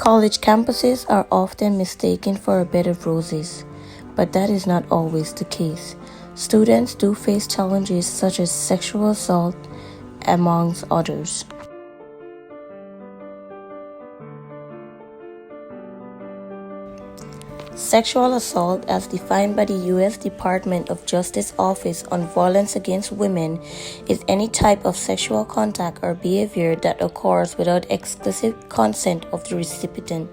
College campuses are often mistaken for a bed of roses, but that is not always the case. Students do face challenges such as sexual assault, amongst others. Sexual assault, as defined by the U.S. Department of Justice Office on Violence Against Women, is any type of sexual contact or behavior that occurs without explicit consent of the recipient.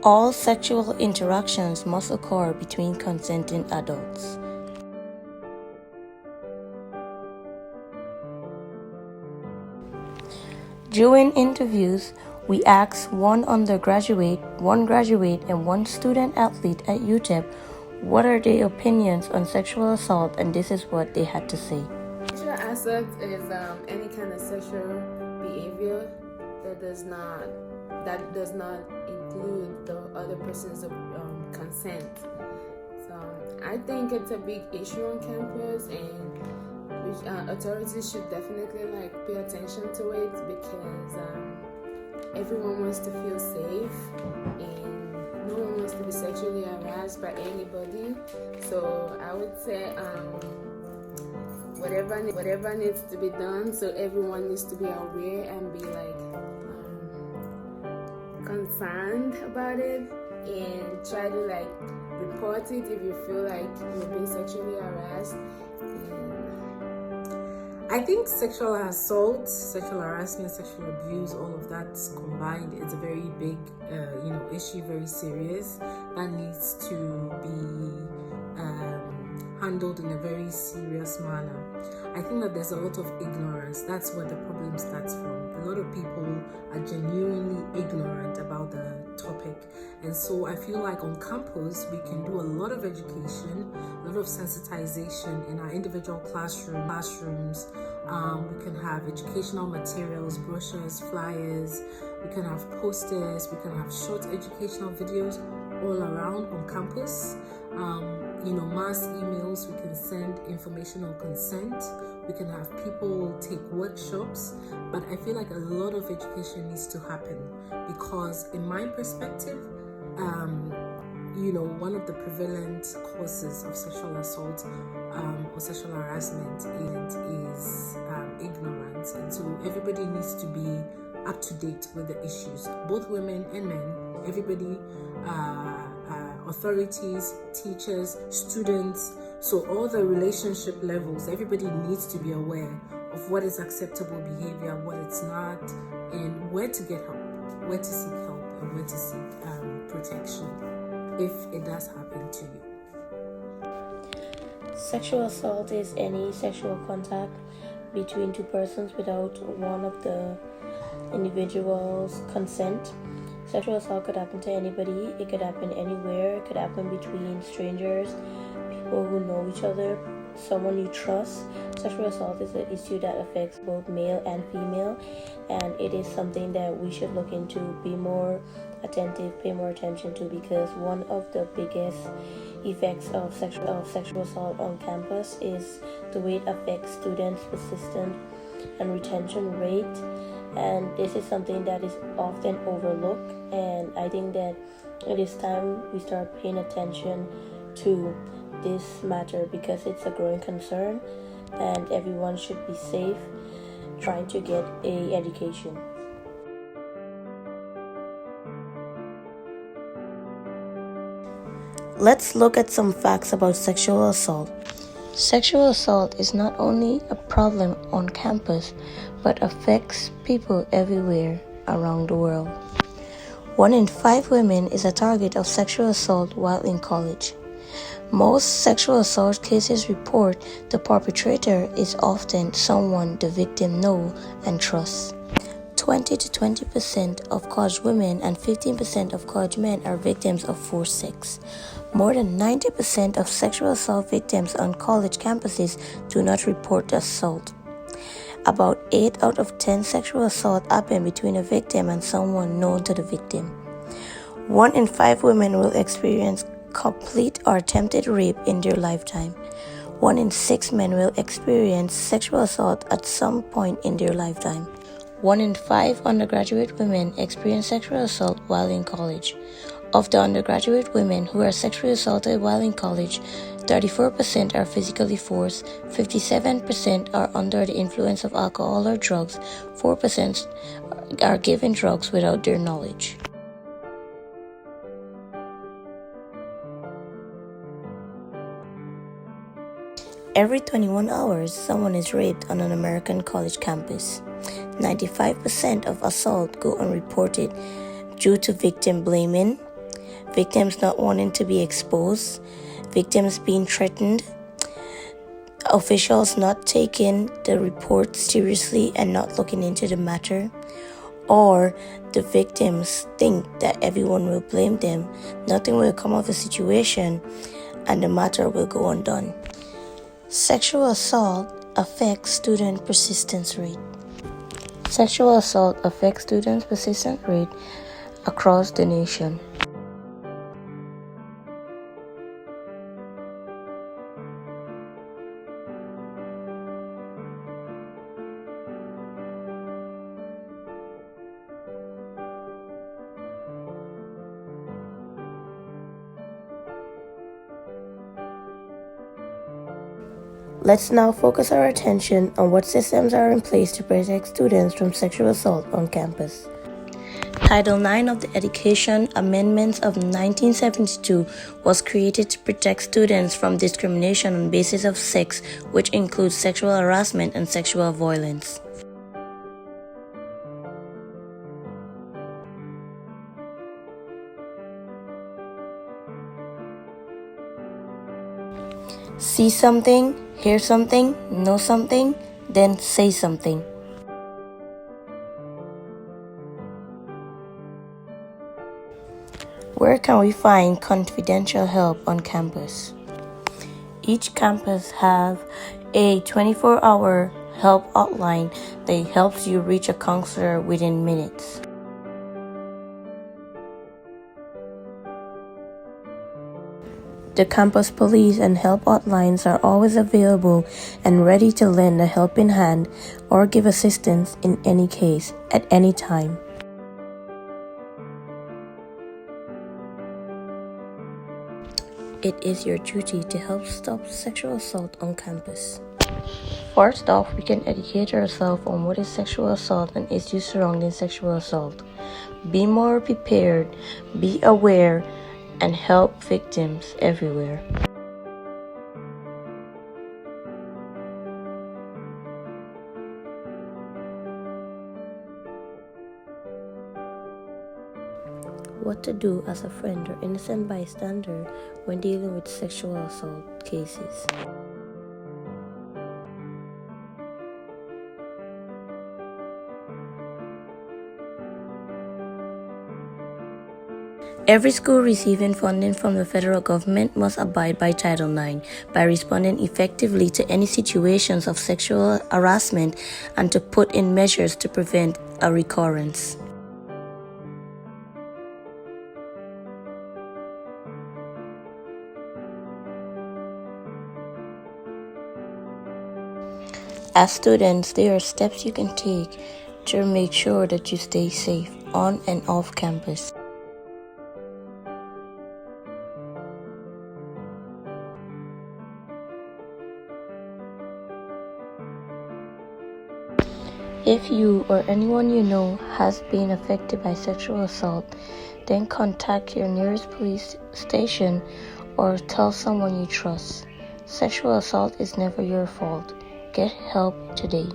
All sexual interactions must occur between consenting adults. During interviews, we asked one undergraduate, one graduate, and one student athlete at UTEP what are their opinions on sexual assault, and this is what they had to say. Sexual assault is any kind of sexual behavior that does not include the other person's consent. So I think it's a big issue on campus, and authorities should definitely pay attention to it, because everyone wants to feel safe and no one wants to be sexually harassed by anybody. So I would say whatever needs to be done, so everyone needs to be aware and be concerned about it, and try to report it if you feel like you're being sexually harassed. I think sexual assault, sexual harassment, sexual abuse, all of that combined is a very big, issue, very serious, that needs to be handled in a very serious manner. I think that there's a lot of ignorance. That's where the problem starts from. A lot of people are genuinely ignorant about the topic. And so I feel like on campus, we can do a lot of education, a lot of sensitization in our individual classrooms. We can have educational materials, brochures, flyers. We can have posters. We can have short educational videos all around on campus. Mass emails. We can send information on consent. We can have people take workshops. But I feel like a lot of education needs to happen, because in my perspective, one of the prevalent causes of sexual assault or sexual harassment is ignorance. And so everybody needs to be up to date with the issues, both women and men, everybody, authorities, teachers, students. So all the relationship levels, everybody needs to be aware of what is acceptable behavior, what it's not, and where to get help, where to seek help, and where to seek protection if it does happen to you. Sexual assault is any sexual contact between two persons without one of the individual's consent. Sexual assault could happen to anybody. It could happen anywhere. It could happen between strangers, people who know each other, someone you trust. Sexual assault is an issue that affects both male and female, and it is something that we should look into, be more attentive, pay more attention to, because one of the biggest effects of sexual assault on campus is the way it affects students' persistence and retention rate. And this is something that is often overlooked, and I think that it is time we start paying attention to this matter, because it's a growing concern and everyone should be safe trying to get an education. Let's look at some facts about sexual assault. Sexual assault is not only a problem on campus, but affects people everywhere around the world. 1 in 5 women is a target of sexual assault while in college. Most sexual assault cases report the perpetrator is often someone the victim knows and trusts. 20 to 20% of college women and 15% of college men are victims of forced sex. More than 90% of sexual assault victims on college campuses do not report the assault. About 8 out of 10 sexual assaults happen between a victim and someone known to the victim. 1 in 5 women will experience complete or attempted rape in their lifetime. 1 in 6 men will experience sexual assault at some point in their lifetime. 1 in 5 undergraduate women experience sexual assault while in college. Of the undergraduate women who are sexually assaulted while in college, 34% are physically forced, 57% are under the influence of alcohol or drugs, 4% are given drugs without their knowledge. Every 21 hours, someone is raped on an American college campus. 95% of assault go unreported due to victim blaming, victims not wanting to be exposed, victims being threatened, officials not taking the report seriously and not looking into the matter, or the victims think that everyone will blame them, nothing will come of the situation, and the matter will go undone. Sexual assault affects student persistence rate. Sexual assault affects students' persistence rate across the nation. Let's now focus our attention on what systems are in place to protect students from sexual assault on campus. Title IX of the Education Amendments of 1972 was created to protect students from discrimination on basis of sex, which includes sexual harassment and sexual violence. See something, hear something, know something, then say something. Where can we find confidential help on campus? Each campus have a 24-hour help hotline that helps you reach a counselor within minutes. The campus police and help hotlines are always available and ready to lend a helping hand or give assistance in any case, at any time. It is your duty to help stop sexual assault on campus. First off, we can educate ourselves on what is sexual assault and issues surrounding sexual assault. Be more prepared, be aware, and help victims everywhere. What to do as a friend or innocent bystander when dealing with sexual assault cases. Every school receiving funding from the federal government must abide by Title IX by responding effectively to any situations of sexual harassment and to put in measures to prevent a recurrence. As students, there are steps you can take to make sure that you stay safe on and off campus. If you or anyone you know has been affected by sexual assault, then contact your nearest police station or tell someone you trust. Sexual assault is never your fault. Get help today.